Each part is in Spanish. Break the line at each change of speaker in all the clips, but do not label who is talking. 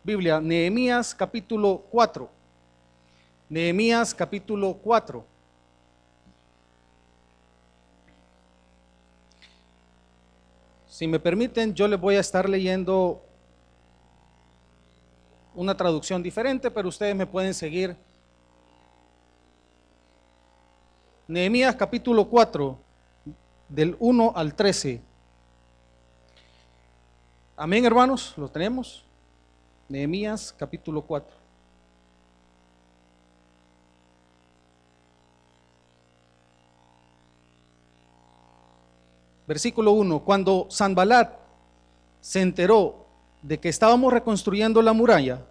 Biblia, Nehemías capítulo 4. Nehemías capítulo 4. Si me permiten, yo les voy a estar leyendo una traducción diferente, pero ustedes me pueden seguir. Nehemías capítulo 4, del 1 al 13. Amén, hermanos, ¿lo tenemos? Nehemías capítulo 4. Versículo 1. Cuando Sanbalat se enteró de que estábamos reconstruyendo la muralla,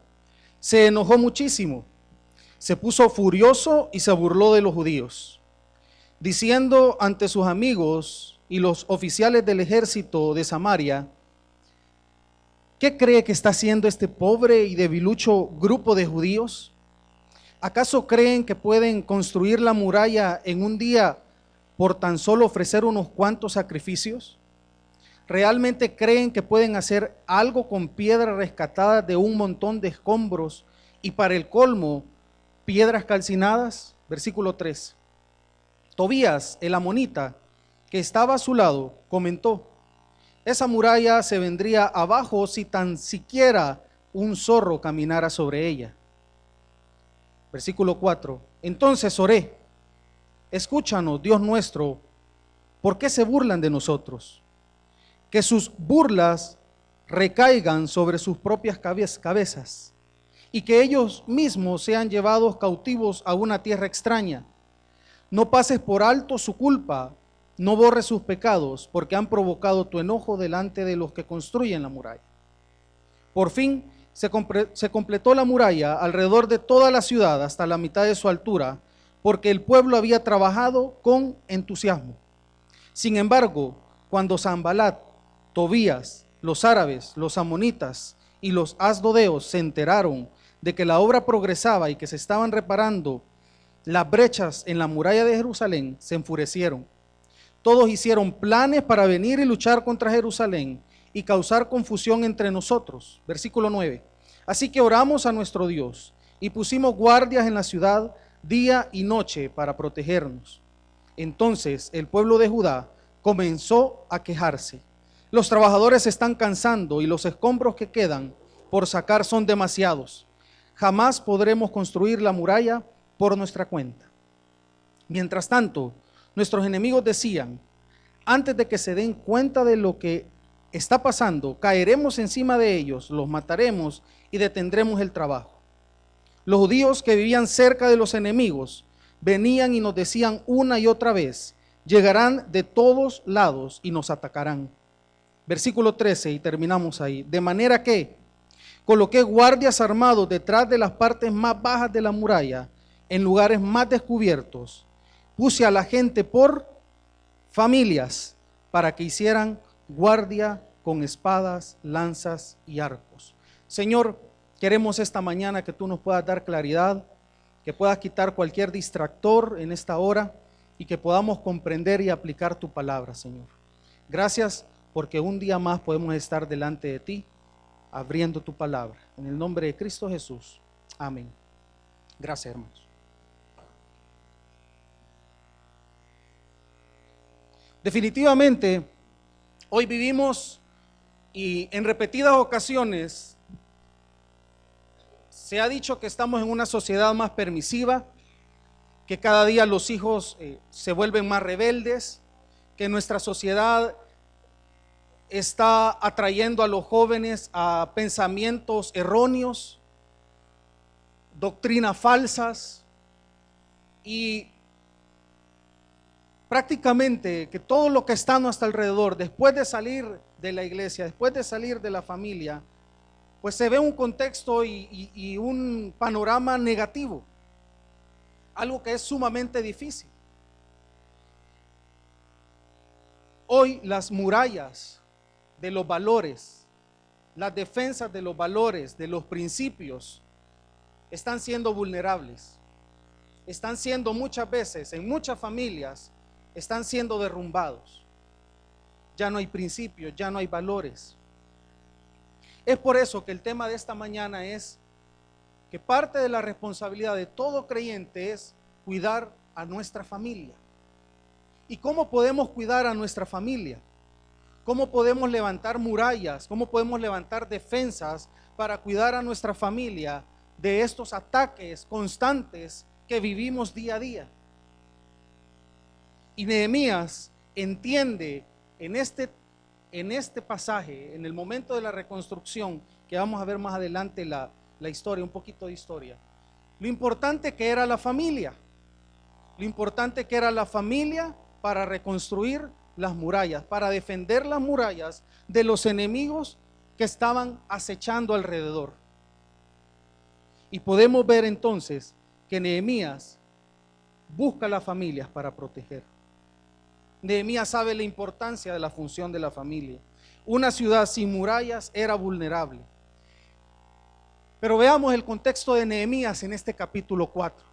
se enojó muchísimo, se puso furioso y se burló de los judíos, diciendo ante sus amigos y los oficiales del ejército de Samaria: ¿qué cree que está haciendo este pobre y debilucho grupo de judíos? ¿Acaso creen que pueden construir la muralla en un día por tan solo ofrecer unos cuantos sacrificios? ¿Realmente creen que pueden hacer algo con piedras rescatadas de un montón de escombros y para el colmo piedras calcinadas? Versículo 3. Tobías, el amonita, que estaba a su lado, comentó: esa muralla se vendría abajo si tan siquiera un zorro caminara sobre ella. Versículo 4. Entonces oré: escúchanos, Dios nuestro, ¿por qué se burlan de nosotros? Que sus burlas recaigan sobre sus propias cabezas y que ellos mismos sean llevados cautivos a una tierra extraña. No pases por alto su culpa, no borres sus pecados, porque han provocado tu enojo delante de los que construyen la muralla. Por fin se completó la muralla alrededor de toda la ciudad hasta la mitad de su altura, porque el pueblo había trabajado con entusiasmo. Sin embargo, cuando Sanbalat, Tobías, los árabes, los amonitas y los asdodeos se enteraron de que la obra progresaba y que se estaban reparando las brechas en la muralla de Jerusalén, se enfurecieron. Todos hicieron planes para venir y luchar contra Jerusalén y causar confusión entre nosotros. Versículo 9. Así que oramos a nuestro Dios y pusimos guardias en la ciudad día y noche para protegernos. Entonces el pueblo de Judá comenzó a quejarse: los trabajadores se están cansando y los escombros que quedan por sacar son demasiados. Jamás podremos construir la muralla por nuestra cuenta. Mientras tanto, nuestros enemigos decían: antes de que se den cuenta de lo que está pasando, caeremos encima de ellos, los mataremos y detendremos el trabajo. Los judíos que vivían cerca de los enemigos venían y nos decían una y otra vez: llegarán de todos lados y nos atacarán. Versículo 13, y terminamos ahí. De manera que coloqué guardias armados detrás de las partes más bajas de la muralla, en lugares más descubiertos. Puse a la gente por familias para que hicieran guardia con espadas, lanzas y arcos. Señor, queremos esta mañana que tú nos puedas dar claridad, que puedas quitar cualquier distractor en esta hora y que podamos comprender y aplicar tu palabra, Señor. Gracias porque un día más podemos estar delante de ti, abriendo tu palabra. En el nombre de Cristo Jesús. Amén. Gracias, hermanos. Definitivamente, hoy vivimos y en repetidas ocasiones se ha dicho que estamos en una sociedad más permisiva, que cada día los hijos se vuelven más rebeldes, que nuestra sociedad está atrayendo a los jóvenes a pensamientos erróneos, doctrinas falsas y prácticamente que todo lo que está a nuestro alrededor, después de salir de la iglesia, después de salir de la familia, pues se ve un contexto y un panorama negativo, algo que es sumamente difícil. Hoy las murallas de los valores, las defensas de los valores, de los principios, están siendo vulnerables. Están siendo muchas veces, en muchas familias, están siendo derrumbados. Ya no hay principios, ya no hay valores. Es por eso que el tema de esta mañana es que parte de la responsabilidad de todo creyente es cuidar a nuestra familia. ¿Y cómo podemos cuidar a nuestra familia? ¿Cómo podemos levantar murallas? ¿Cómo podemos levantar defensas para cuidar a nuestra familia de estos ataques constantes que vivimos día a día? Y Nehemías entiende en este pasaje, en el momento de la reconstrucción, que vamos a ver más adelante la historia, un poquito de historia, lo importante que era la familia, lo importante que era la familia para reconstruir las murallas, para defender las murallas de los enemigos que estaban acechando alrededor. Y podemos ver entonces que Nehemías busca las familias para proteger. Nehemías sabe la importancia de la función de la familia. Una ciudad sin murallas era vulnerable. Pero veamos el contexto de Nehemías en este capítulo 4.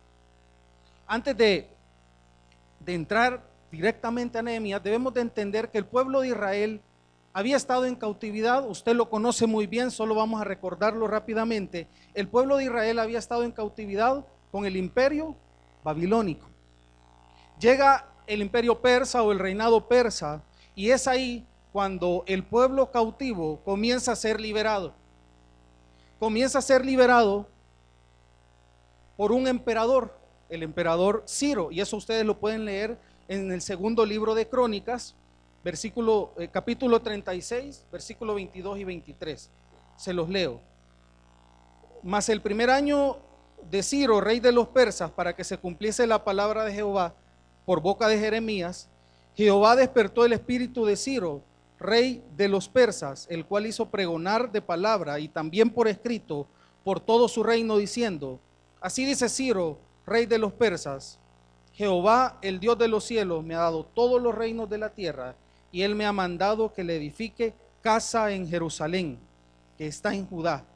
Antes de entrar directamente a Nehemías, debemos de entender que el pueblo de Israel había estado en cautividad. Usted lo conoce muy bien, solo vamos a recordarlo rápidamente. El pueblo de Israel había estado en cautividad con el imperio babilónico. Llega el imperio persa o el reinado persa, y es ahí cuando el pueblo cautivo comienza a ser liberado. Comienza a ser liberado por un emperador, el emperador Ciro, y eso ustedes lo pueden leer en el segundo libro de Crónicas, capítulo 36, versículo 22 y 23. Se los leo. Mas el primer año de Ciro, rey de los persas, para que se cumpliese la palabra de Jehová por boca de Jeremías, Jehová despertó el espíritu de Ciro, rey de los persas, el cual hizo pregonar de palabra y también por escrito por todo su reino, diciendo: así dice Ciro, rey de los persas, Jehová, el Dios de los cielos, me ha dado todos los reinos de la tierra, y él me ha mandado que le edifique casa en Jerusalén, que está en Judá.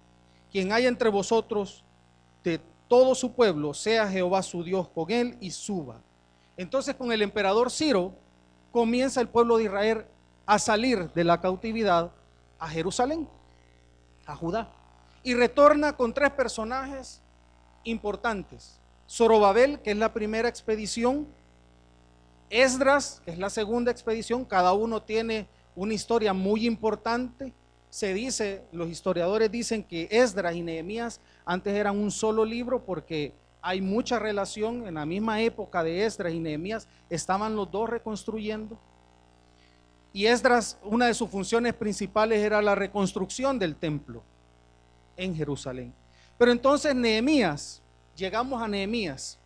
Quien haya entre vosotros de todo su pueblo, sea Jehová su Dios con él, y suba. Entonces, con el emperador Ciro comienza el pueblo de Israel a salir de la cautividad a Jerusalén, a Judá, y retorna con tres personajes importantes: Zorobabel, que es la primera expedición; Esdras, que es la segunda expedición. Cada uno tiene una historia muy importante. Se dice, los historiadores dicen que Esdras y Nehemías antes eran un solo libro, porque hay mucha relación. En la misma época de Esdras y Nehemías estaban los dos reconstruyendo. Y Esdras, una de sus funciones principales era la reconstrucción del templo en Jerusalén. Pero entonces Nehemías, llegamos a Nehemías,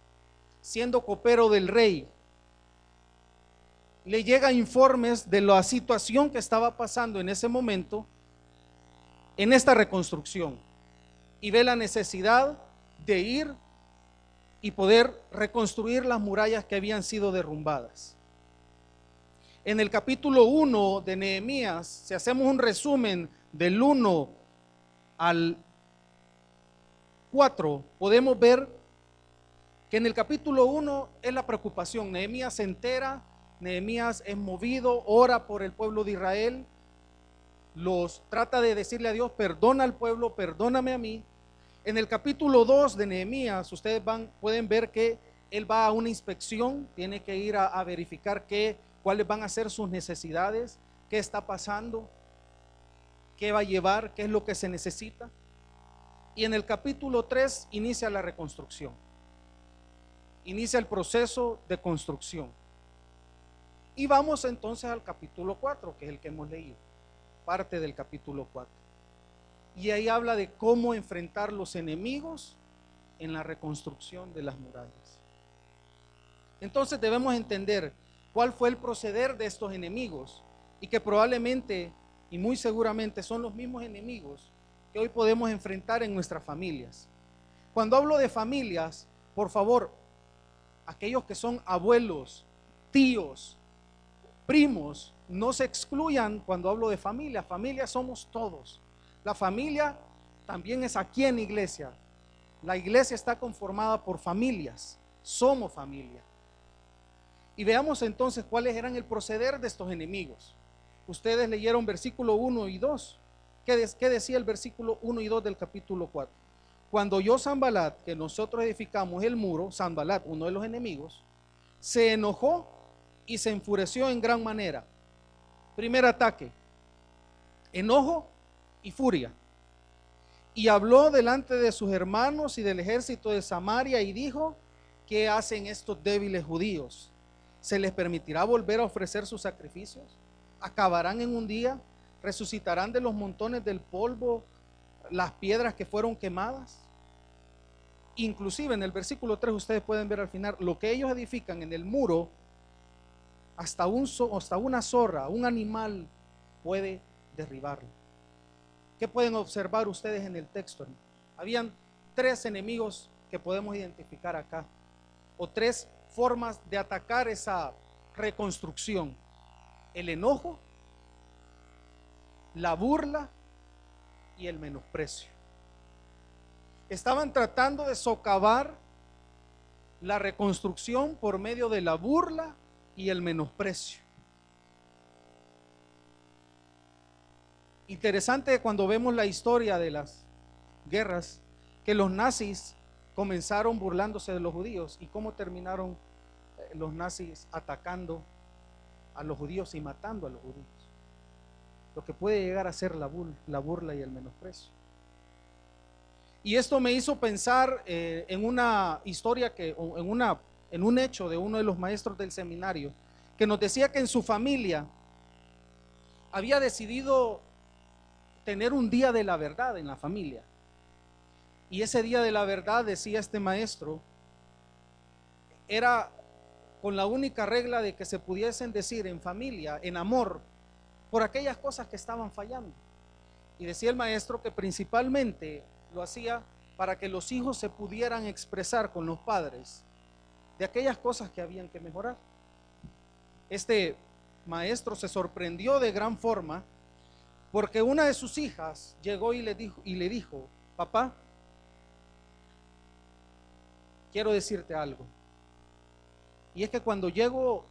siendo copero del rey, le llega informes de la situación que estaba pasando en ese momento en esta reconstrucción, y ve la necesidad de ir y poder reconstruir las murallas que habían sido derrumbadas. En el capítulo 1 de Nehemías, si hacemos un resumen del 1 al 4, podemos ver que en el capítulo 1 es la preocupación. Nehemías se entera, Nehemías es movido, ora por el pueblo de Israel, trata de decirle a Dios: perdona al pueblo, perdóname a mí. En el capítulo 2 de Nehemías, ustedes pueden ver que él va a una inspección, tiene que ir a verificar cuáles van a ser sus necesidades, qué está pasando, qué va a llevar, qué es lo que se necesita. Y en el capítulo 3 inicia la reconstrucción, inicia el proceso de construcción. Y vamos entonces al capítulo 4, que es el que hemos leído, parte del capítulo 4. Y ahí habla de cómo enfrentar los enemigos en la reconstrucción de las murallas. Entonces debemos entender cuál fue el proceder de estos enemigos, y que probablemente y muy seguramente son los mismos enemigos que hoy podemos enfrentar en nuestras familias. Cuando hablo de familias, por favor, aquellos que son abuelos, tíos, primos, no se excluyan cuando hablo de familia. Familia somos todos. La familia también es aquí en la iglesia. La iglesia está conformada por familias. Somos familia. Y veamos entonces cuáles eran el proceder de estos enemigos. Ustedes leyeron versículo 1 y 2. ¿Qué decía el versículo 1 y 2 del capítulo 4? Cuando oyó Sanbalat que nosotros edificamos el muro, Sanbalat, uno de los enemigos, se enojó y se enfureció en gran manera. Primer ataque, enojo y furia. Y habló delante de sus hermanos y del ejército de Samaria y dijo: ¿qué hacen estos débiles judíos? ¿Se les permitirá volver a ofrecer sus sacrificios? ¿Acabarán en un día? ¿Resucitarán de los montones del polvo las piedras que fueron quemadas? Inclusive en el versículo 3 ustedes pueden ver al final lo que ellos edifican en el muro. Hasta una zorra, un animal puede derribarlo. ¿Qué pueden observar ustedes en el texto? Habían tres enemigos que podemos identificar acá, o tres formas de atacar esa reconstrucción: el enojo, la burla y el menosprecio. Estaban tratando de socavar la reconstrucción por medio de la burla y el menosprecio. Interesante cuando vemos la historia de las guerras, que los nazis comenzaron burlándose de los judíos, y cómo terminaron los nazis atacando a los judíos y matando a los judíos. Lo que puede llegar a ser la burla y el menosprecio. Y esto me hizo pensar en una historia en un hecho de uno de los maestros del seminario, que nos decía que en su familia había decidido tener un día de la verdad en la familia. Y ese día de la verdad, decía este maestro, era con la única regla de que se pudiesen decir en familia, en amor, por aquellas cosas que estaban fallando. Y decía el maestro que principalmente lo hacía para que los hijos se pudieran expresar con los padres de aquellas cosas que habían que mejorar. Este maestro se sorprendió de gran forma porque una de sus hijas llegó y le dijo: papá, quiero decirte algo. Y es que cuando llego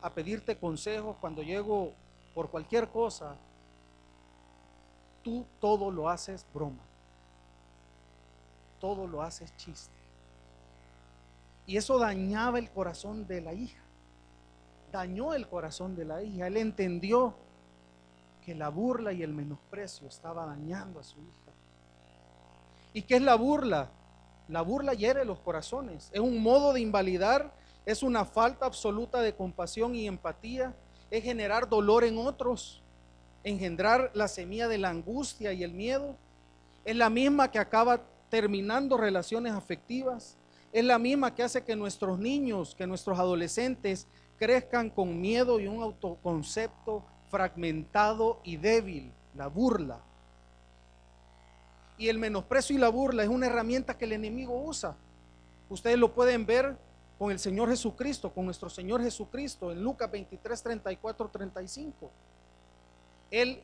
a pedirte consejos, cuando llego por cualquier cosa, tú todo lo haces broma, todo lo haces chiste. Y eso dañaba el corazón de la hija, dañó el corazón de la hija. Él entendió que la burla y el menosprecio estaba dañando a su hija. ¿Y qué es la burla? La burla hiere los corazones, es un modo de invalidar, es una falta absoluta de compasión y empatía, es generar dolor en otros, engendrar la semilla de la angustia y el miedo. Es la misma que acaba terminando relaciones afectivas, es la misma que hace que nuestros niños, que nuestros adolescentes crezcan con miedo y un autoconcepto fragmentado y débil. La burla y el menosprecio y la burla es una herramienta que el enemigo usa. Ustedes lo pueden ver con el Señor Jesucristo, con nuestro Señor Jesucristo en Lucas 23, 34, 35. Él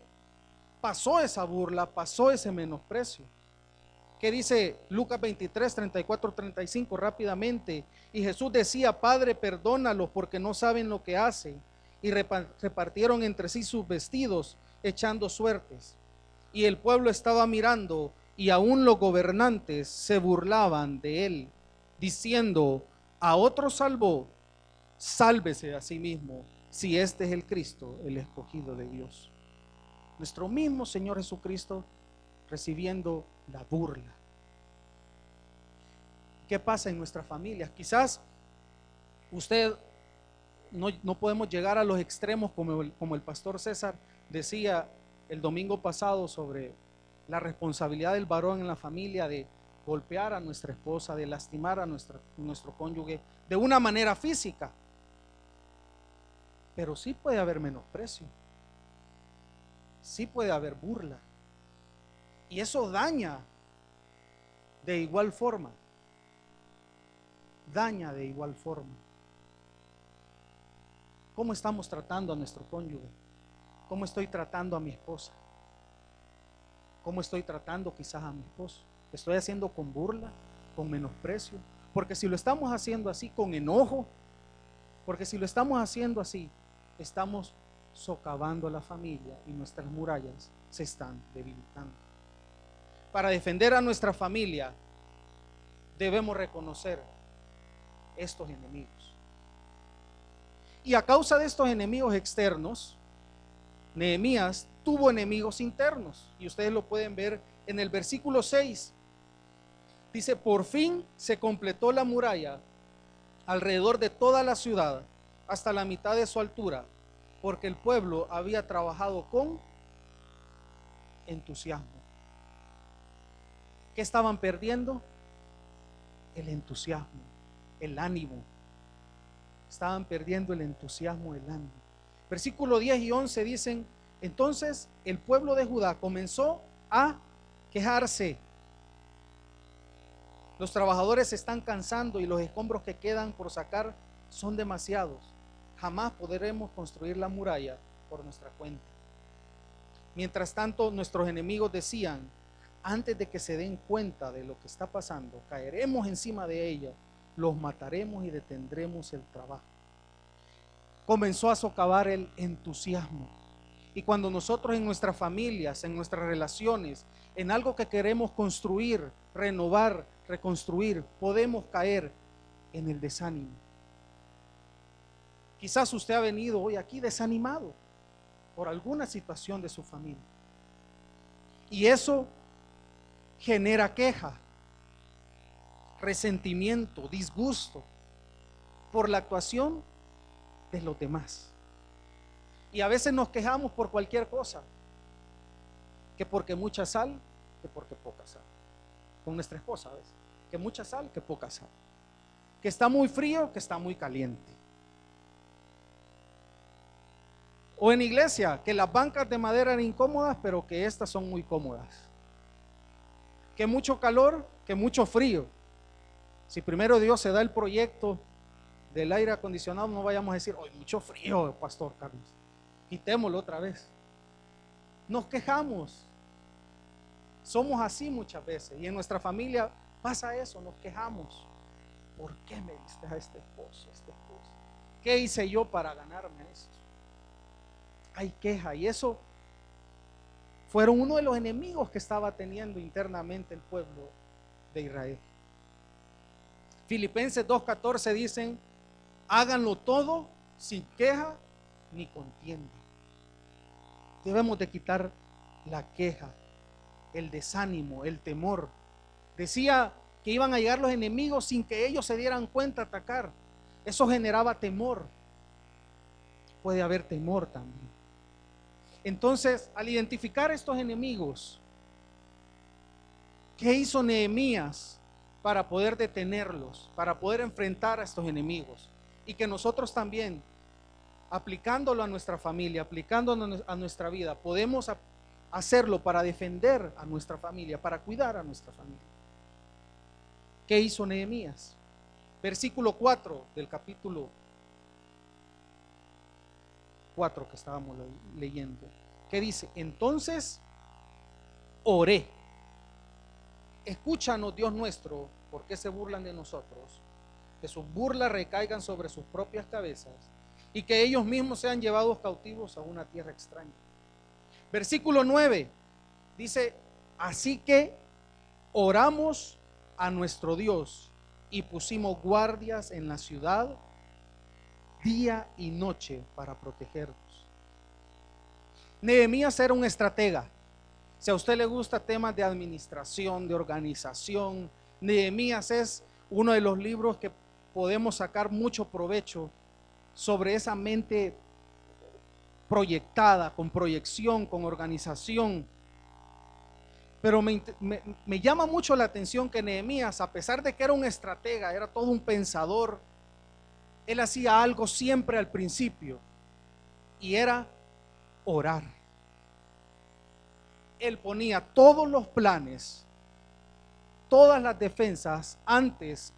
pasó esa burla, pasó ese menosprecio. ¿Qué dice Lucas 23, 34, 35? Rápidamente. Y Jesús decía: Padre, perdónalos porque no saben lo que hacen. Y repartieron entre sí sus vestidos, echando suertes. Y el pueblo estaba mirando, y aún los gobernantes se burlaban de él, diciendo: a otro salvó, sálvese a sí mismo, si este es el Cristo, el escogido de Dios. Nuestro mismo Señor Jesucristo recibiendo la burla. ¿Qué pasa en nuestras familias? Quizás no podemos llegar a los extremos como el pastor César decía el domingo pasado sobre la responsabilidad del varón en la familia de golpear a nuestra esposa, de lastimar a nuestro cónyuge de una manera física. Pero sí puede haber menosprecio, sí puede haber burla, y eso daña de igual forma. Daña de igual forma. ¿Cómo estamos tratando a nuestro cónyuge? ¿Cómo estoy tratando a mi esposa? ¿Cómo estoy tratando quizás a mi esposo? ¿Estoy haciendo con burla, con menosprecio? Porque si lo estamos haciendo así, con enojo, porque si lo estamos haciendo así, estamos socavando la familia y nuestras murallas se están debilitando. Para defender a nuestra familia debemos reconocer estos enemigos. Y a causa de estos enemigos externos, Nehemías tuvo enemigos internos. Y ustedes lo pueden ver en el versículo 6. Dice: por fin se completó la muralla alrededor de toda la ciudad hasta la mitad de su altura, porque el pueblo había trabajado con entusiasmo. ¿Qué estaban perdiendo? El entusiasmo, el ánimo. Estaban perdiendo el entusiasmo, el ánimo. Versículo 10 y 11 dicen: entonces el pueblo de Judá comenzó a quejarse. Los trabajadores se están cansando y los escombros que quedan por sacar son demasiados. Jamás podremos construir la muralla por nuestra cuenta. Mientras tanto, nuestros enemigos decían: antes de que se den cuenta de lo que está pasando, caeremos encima de ella, los mataremos y detendremos el trabajo. Comenzó a socavar el entusiasmo. Y cuando nosotros en nuestras familias, en nuestras relaciones, en algo que queremos construir, renovar, reconstruir, podemos caer en el desánimo. Quizás usted ha venido hoy aquí desanimado por alguna situación de su familia. Y eso genera queja, resentimiento, disgusto por la actuación de los demás. Y a veces nos quejamos por cualquier cosa, que porque mucha sal, que porque poca sal. Con nuestra esposa a veces, que mucha sal, que poca sal. Que está muy frío, que está muy caliente. O en iglesia, que las bancas de madera eran incómodas, pero que estas son muy cómodas. Que mucho calor, que mucho frío. Si primero Dios se da el proyecto del aire acondicionado, no vayamos a decir: hoy mucho frío, Pastor Carlos, quitémoslo otra vez. Nos quejamos. Somos así muchas veces. Y en nuestra familia pasa eso, nos quejamos. ¿Por qué me diste a este esposo, a esta esposa? ¿Qué hice yo para ganarme esto? Hay queja, y eso fueron uno de los enemigos que estaba teniendo internamente el pueblo de Israel. Filipenses 2:14 dicen: háganlo todo sin queja ni contienda. Debemos de quitar la queja, el desánimo, el temor. Decía que iban a llegar los enemigos sin que ellos se dieran cuenta a atacar. Eso generaba temor. Puede haber temor también. Entonces, al identificar estos enemigos, ¿qué hizo Nehemías para poder detenerlos, para poder enfrentar a estos enemigos? Y que nosotros también, aplicándolo a nuestra familia, aplicándolo a nuestra vida, podemos hacerlo para defender a nuestra familia, para cuidar a nuestra familia. ¿Qué hizo Nehemías? Versículo 4 del capítulo 4 que estábamos leyendo, que dice: entonces oré. Escúchanos, Dios nuestro, ¿por qué se burlan de nosotros? Que sus burlas recaigan sobre sus propias cabezas y que ellos mismos sean llevados cautivos a una tierra extraña. Versículo 9 dice: así que oramos a nuestro Dios y pusimos guardias en la ciudad día y noche para protegernos. Nehemías era un estratega. Si a usted le gusta temas de administración, de organización, Nehemías es uno de los libros que podemos sacar mucho provecho sobre esa mente proyectada, con proyección, con organización. Pero me llama mucho la atención que Nehemías, a pesar de que era un estratega, era todo un pensador, él hacía algo siempre al principio, y era orar. Él ponía todos los planes, todas las defensas, antes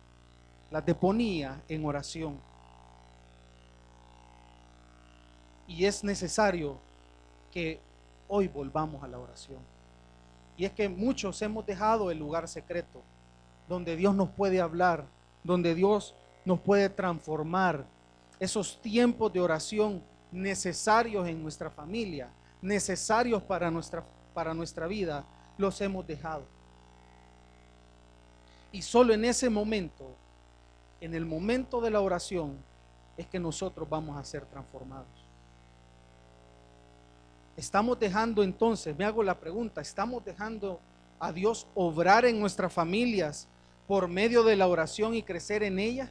las deponía en oración. Y es necesario que hoy volvamos a la oración. Y es que muchos hemos dejado el lugar secreto, donde Dios nos puede hablar, donde Dios nos puede transformar. Esos tiempos de oración necesarios en nuestra familia, necesarios para nuestra para nuestra vida, los hemos dejado. Y solo en ese momento, en el momento de la oración, es que nosotros vamos a ser transformados. Estamos dejando entonces, me hago la pregunta, ¿estamos dejando a Dios obrar en nuestras familias por medio de la oración y crecer en ella?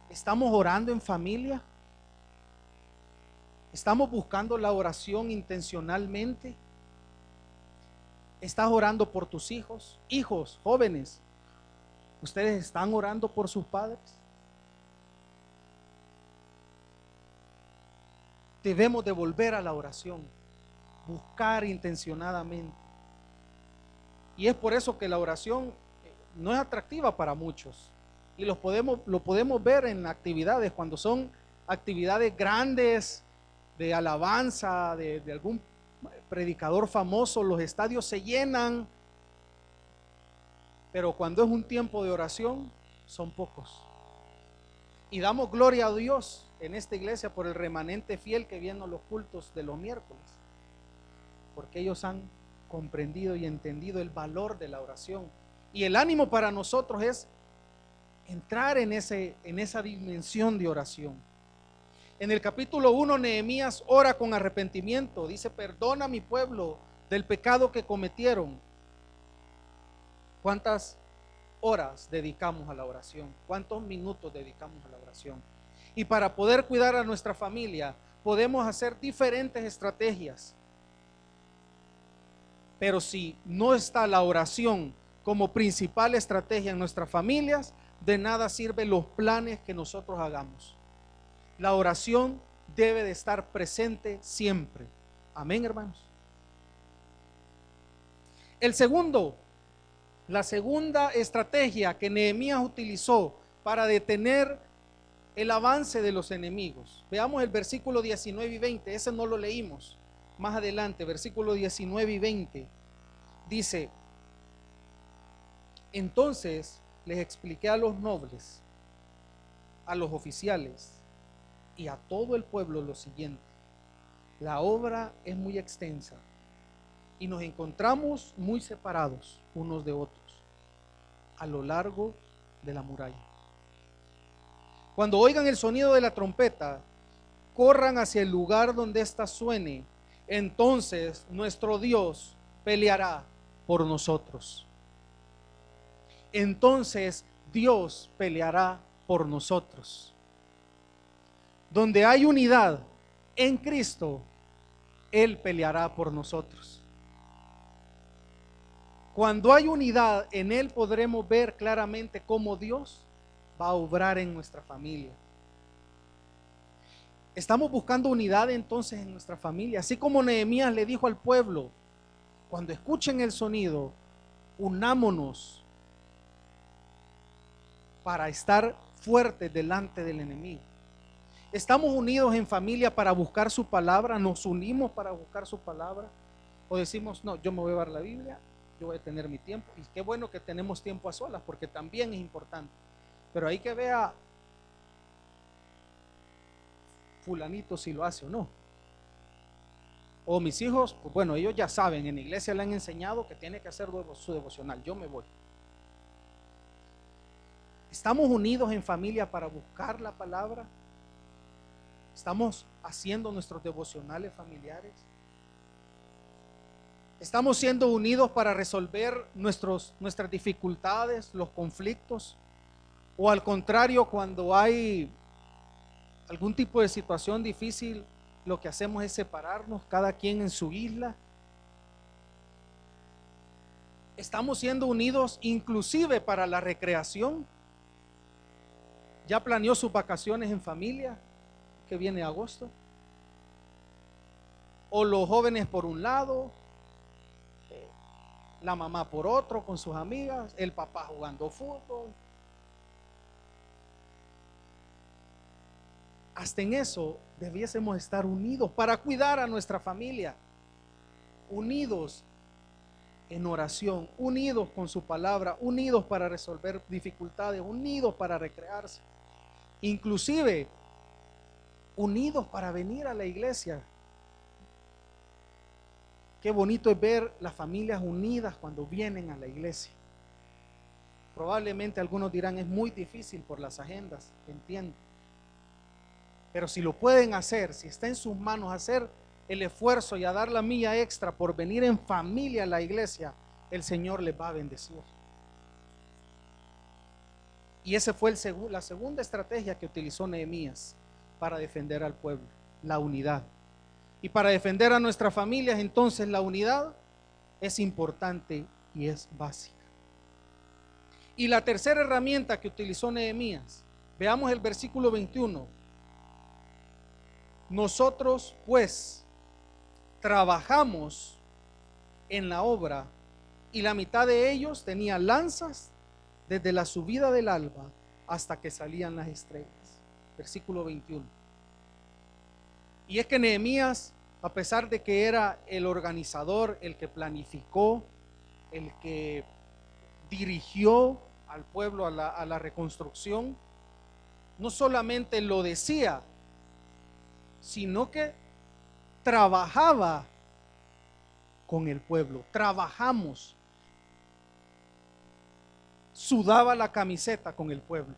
¿Estamos orando en familia? ¿Estamos buscando la oración intencionalmente? ¿Estás orando por tus hijos? Hijos, jóvenes, ¿ustedes están orando por sus padres? Debemos de volver a la oración, buscar intencionadamente. Y es por eso que la oración no es atractiva para muchos. Y lo podemos ver en actividades, cuando son actividades grandes de alabanza, de algún predicador famoso, los estadios se llenan. Pero cuando es un tiempo de oración, son pocos. Y damos gloria a Dios en esta iglesia por el remanente fiel que viene a los cultos de los miércoles, porque ellos han comprendido y entendido el valor de la oración. Y el ánimo para nosotros es entrar en esa dimensión de oración. En el capítulo 1, Nehemías ora con arrepentimiento. Dice: perdona a mi pueblo del pecado que cometieron. ¿Cuántas horas dedicamos a la oración? ¿Cuántos minutos dedicamos a la oración? Y para poder cuidar a nuestra familia, podemos hacer diferentes estrategias. Pero si no está la oración como principal estrategia en nuestras familias, de nada sirven los planes que nosotros hagamos. La oración debe de estar presente siempre. Amén, hermanos. La segunda estrategia que Nehemías utilizó para detener el avance de los enemigos. Veamos el versículo 19 y 20. Ese no lo leímos. Más adelante, versículo 19 y 20. Dice: entonces les expliqué a los nobles, a los oficiales y a todo el pueblo lo siguiente: la obra es muy extensa y nos encontramos muy separados unos de otros a lo largo de la muralla. Cuando oigan el sonido de la trompeta, corran hacia el lugar donde ésta suene. Entonces nuestro Dios peleará por nosotros. Entonces Dios peleará por nosotros. Donde hay unidad en Cristo, Él peleará por nosotros. Cuando hay unidad en Él, podremos ver claramente cómo Dios va a obrar en nuestra familia. Estamos buscando unidad entonces en nuestra familia, así como Nehemías le dijo al pueblo: cuando escuchen el sonido, unámonos para estar fuertes delante del enemigo. ¿Estamos unidos en familia para buscar su palabra? ¿Nos unimos para buscar su palabra? ¿O decimos: no, yo me voy a llevar la Biblia, yo voy a tener mi tiempo? Y qué bueno que tenemos tiempo a solas, porque también es importante. Pero hay que ver a fulanito si lo hace o no. O mis hijos, pues bueno, ellos ya saben, en la iglesia le han enseñado que tiene que hacer su devocional, yo me voy. ¿Estamos unidos en familia para buscar la palabra? ¿Estamos haciendo nuestros devocionales familiares? ¿Estamos siendo unidos para resolver nuestras dificultades, los conflictos? ¿O al contrario, cuando hay algún tipo de situación difícil, lo que hacemos es separarnos, cada quien en su isla? ¿Estamos siendo unidos inclusive para la recreación? ¿Ya planeó sus vacaciones en familia, que viene agosto? ¿O los jóvenes por un lado, la mamá por otro con sus amigas, el papá jugando fútbol? Hasta en eso debiésemos estar unidos para cuidar a nuestra familia, unidos en oración, unidos con su palabra, unidos para resolver dificultades, unidos para recrearse, inclusive unidos para venir a la iglesia. Qué bonito es ver las familias unidas cuando vienen a la iglesia. Probablemente algunos dirán, es muy difícil por las agendas, entiendo. Pero si lo pueden hacer, si está en sus manos hacer el esfuerzo y a dar la milla extra por venir en familia a la iglesia, el Señor les va a bendecir. Y esa fue la segunda estrategia que utilizó Nehemías para defender al pueblo, la unidad. Y para defender a nuestras familias, entonces la unidad es importante y es básica. Y la tercera herramienta que utilizó Nehemías, veamos el versículo 21. Nosotros pues trabajamos en la obra, y la mitad de ellos tenía lanzas desde la subida del alba hasta que salían las estrellas. Versículo 21. Y es que Nehemías, a pesar de que era el organizador, el que planificó, el que dirigió al pueblo a la reconstrucción, no solamente lo decía, sino que trabajaba con el pueblo. Trabajamos, sudaba la camiseta con el pueblo.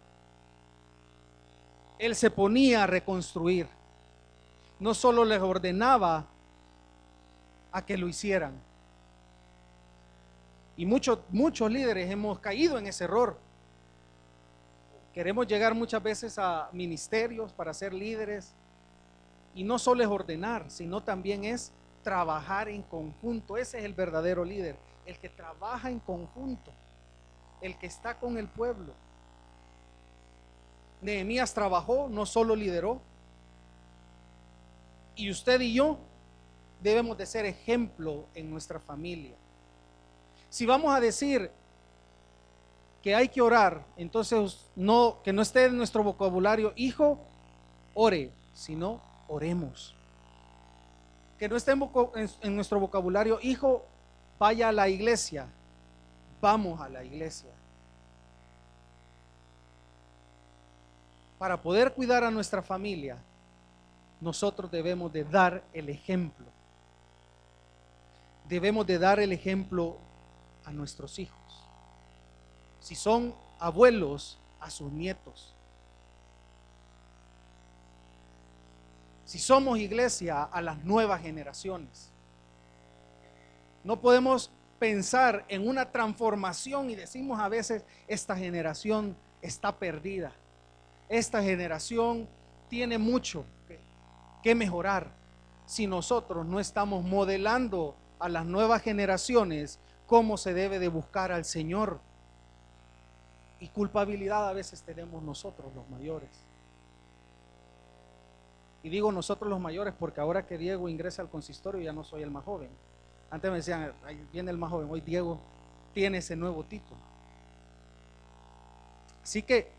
Él se ponía a reconstruir. No solo les ordenaba a que lo hicieran. Y muchos líderes hemos caído en ese error. Queremos llegar muchas veces a ministerios para ser líderes, y no solo es ordenar, sino también es trabajar en conjunto. Ese es el verdadero líder, el que trabaja en conjunto, el que está con el pueblo. Nehemías trabajó, no solo lideró. Y usted y yo debemos de ser ejemplo en nuestra familia. Si vamos a decir que hay que orar, entonces que no esté en nuestro vocabulario, hijo, ore, sino oremos. Que no esté en nuestro vocabulario, hijo, vaya a la iglesia, vamos a la iglesia. Para poder cuidar a nuestra familia, nosotros debemos de dar el ejemplo. Debemos de dar el ejemplo a nuestros hijos. Si son abuelos, a sus nietos. Si somos iglesia, a las nuevas generaciones. No podemos pensar en una transformación y decimos a veces, esta generación está perdida. Esta generación tiene mucho que mejorar. Si nosotros no estamos modelando a las nuevas generaciones cómo se debe de buscar al Señor. Y culpabilidad a veces tenemos nosotros los mayores. Y digo nosotros los mayores porque ahora que Diego ingresa al consistorio ya no soy el más joven. Antes me decían, ahí viene el más joven. Hoy Diego tiene ese nuevo título. Así que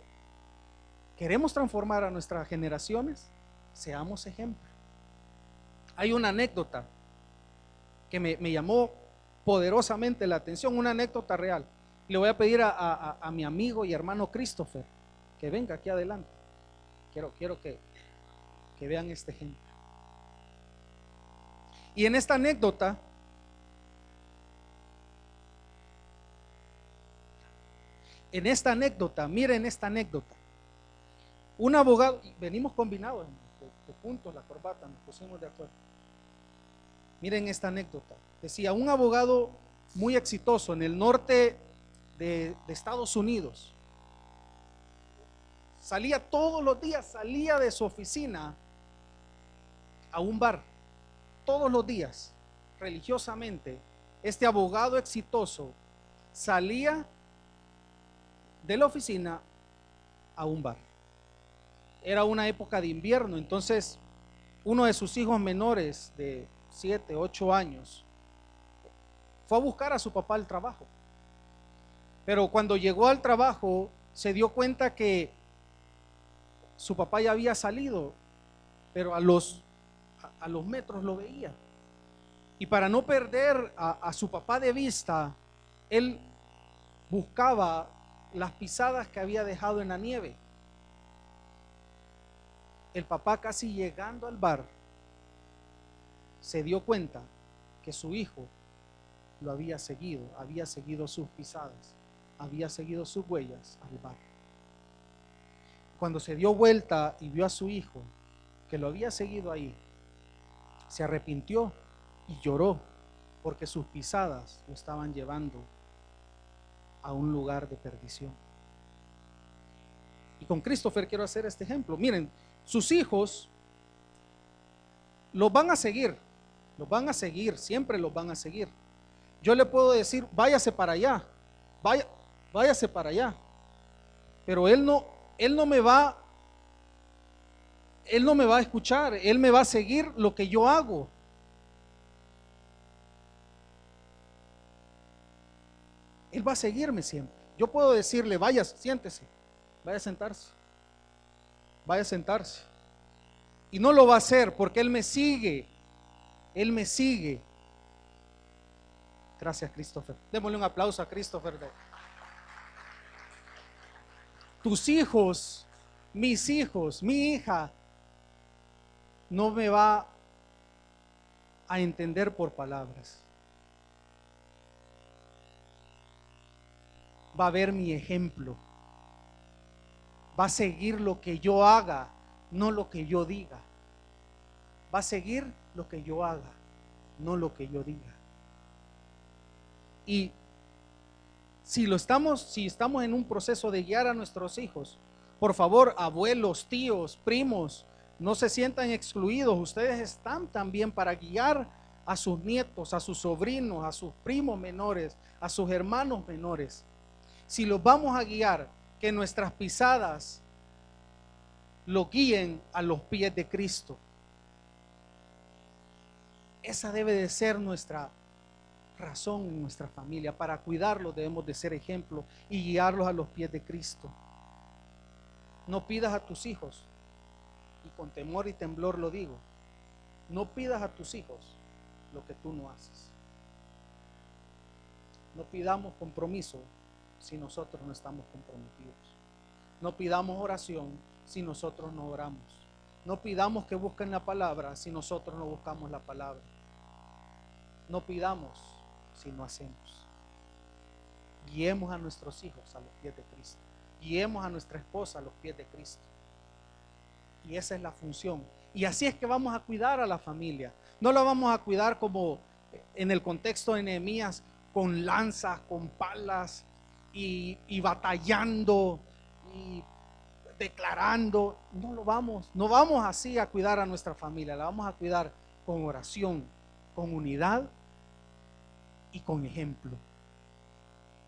queremos transformar a nuestras generaciones, seamos ejemplo. Hay una anécdota que me llamó poderosamente la atención, una anécdota real. Le voy a pedir a mi amigo y hermano Christopher que venga aquí adelante. Quiero que vean este ejemplo. Y en esta anécdota, miren esta anécdota. Un abogado, venimos combinados de puntos, la corbata, nos pusimos de acuerdo. Miren esta anécdota. Decía, un abogado muy exitoso en el norte de Estados Unidos. Salía todos los días, salía de su oficina a un bar. Todos los días, religiosamente, este abogado exitoso salía de la oficina a un bar. Era una época de invierno, entonces uno de sus hijos menores de 7, 8 años fue a buscar a su papá al trabajo. Pero cuando llegó al trabajo se dio cuenta que su papá ya había salido, pero a los metros lo veía. Y para no perder a su papá de vista, él buscaba las pisadas que había dejado en la nieve. El papá, casi llegando al bar, se dio cuenta que su hijo lo había seguido sus pisadas, había seguido sus huellas al bar. Cuando se dio vuelta y vio a su hijo que lo había seguido ahí, se arrepintió y lloró, porque sus pisadas lo estaban llevando a un lugar de perdición. Y con Christopher quiero hacer este ejemplo. Miren, sus hijos los van a seguir, siempre los van a seguir. Yo le puedo decir, váyase para allá, váyase para allá, pero él no me va a escuchar, él me va a seguir lo que yo hago. Él va a seguirme siempre. Yo puedo decirle, vaya, siéntese, vaya a sentarse. Y no lo va a hacer porque él me sigue. Gracias, Christopher. Démosle un aplauso a Christopher. Tus hijos, mis hijos, mi hija, no me va a entender por palabras. Va a ver mi ejemplo. Va a seguir lo que yo haga, no lo que yo diga. Va a seguir lo que yo haga, no lo que yo diga. Y si estamos en un proceso de guiar a nuestros hijos, por favor, abuelos, tíos, primos, no se sientan excluidos. Ustedes están también para guiar a sus nietos, a sus sobrinos, a sus primos menores, a sus hermanos menores. Si los vamos a guiar, que nuestras pisadas lo guíen a los pies de Cristo. Esa debe de ser nuestra razón en nuestra familia. Para cuidarlos debemos de ser ejemplo y guiarlos a los pies de Cristo. No pidas a tus hijos, y con temor y temblor lo digo, no pidas a tus hijos lo que tú no haces. No pidamos compromiso si nosotros no estamos comprometidos. No pidamos oración si nosotros no oramos. No pidamos que busquen la palabra si nosotros no buscamos la palabra. No pidamos si no hacemos. Guiemos a nuestros hijos a los pies de Cristo. Guiemos a nuestra esposa a los pies de Cristo. Y esa es la función. Y así es que vamos a cuidar a la familia. No la vamos a cuidar como en el contexto de Nehemías, con lanzas, con palas y batallando y declarando. No vamos así a cuidar a nuestra familia. La vamos a cuidar con oración, con unidad y con ejemplo.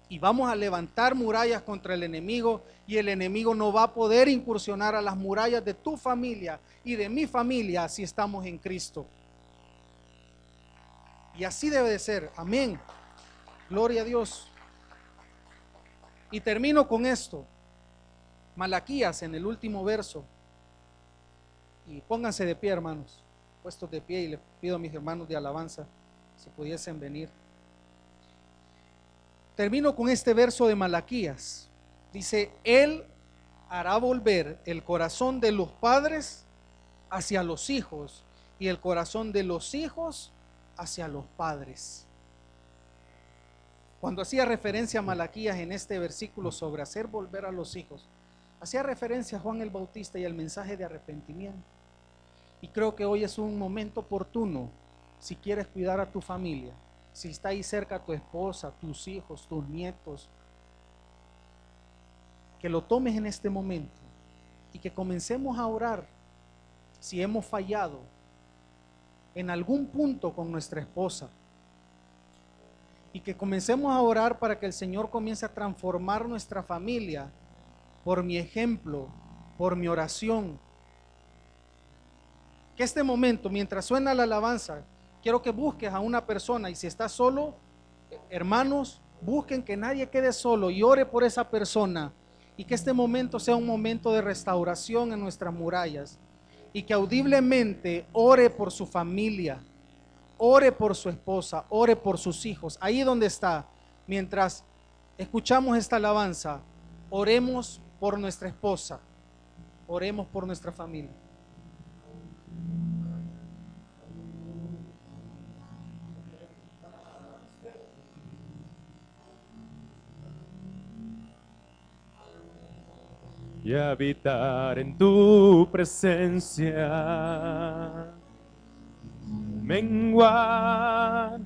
Y vamos a levantar murallas contra el enemigo, y el enemigo no va a poder incursionar a las murallas de tu familia y de mi familia si estamos en Cristo. Y así debe de ser. Amén. Gloria a Dios. Y termino con esto. Malaquías, en el último verso. Y pónganse de pie, hermanos, puestos de pie, y le pido a mis hermanos de alabanza si pudiesen venir. Termino con este verso de Malaquías. Dice: Él hará volver el corazón de los padres hacia los hijos, y el corazón de los hijos hacia los padres. Cuando hacía referencia a Malaquías en este versículo sobre hacer volver a los hijos, hacía referencia a Juan el Bautista y al mensaje de arrepentimiento. Y creo que hoy es un momento oportuno, si quieres cuidar a tu familia, si está ahí cerca tu esposa, tus hijos, tus nietos, que lo tomes en este momento y que comencemos a orar si hemos fallado en algún punto con nuestra esposa, y que comencemos a orar para que el Señor comience a transformar nuestra familia por mi ejemplo, por mi oración. Que este momento, mientras suena la alabanza, quiero que busques a una persona, y si estás solo, hermanos, busquen que nadie quede solo y ore por esa persona, y que este momento sea un momento de restauración en nuestras murallas, y que audiblemente ore por su familia, ore por su esposa, ore por sus hijos. Ahí donde está, mientras escuchamos esta alabanza, oremos por nuestra esposa, oremos por nuestra familia.
y habitar en tu presencia. Menguar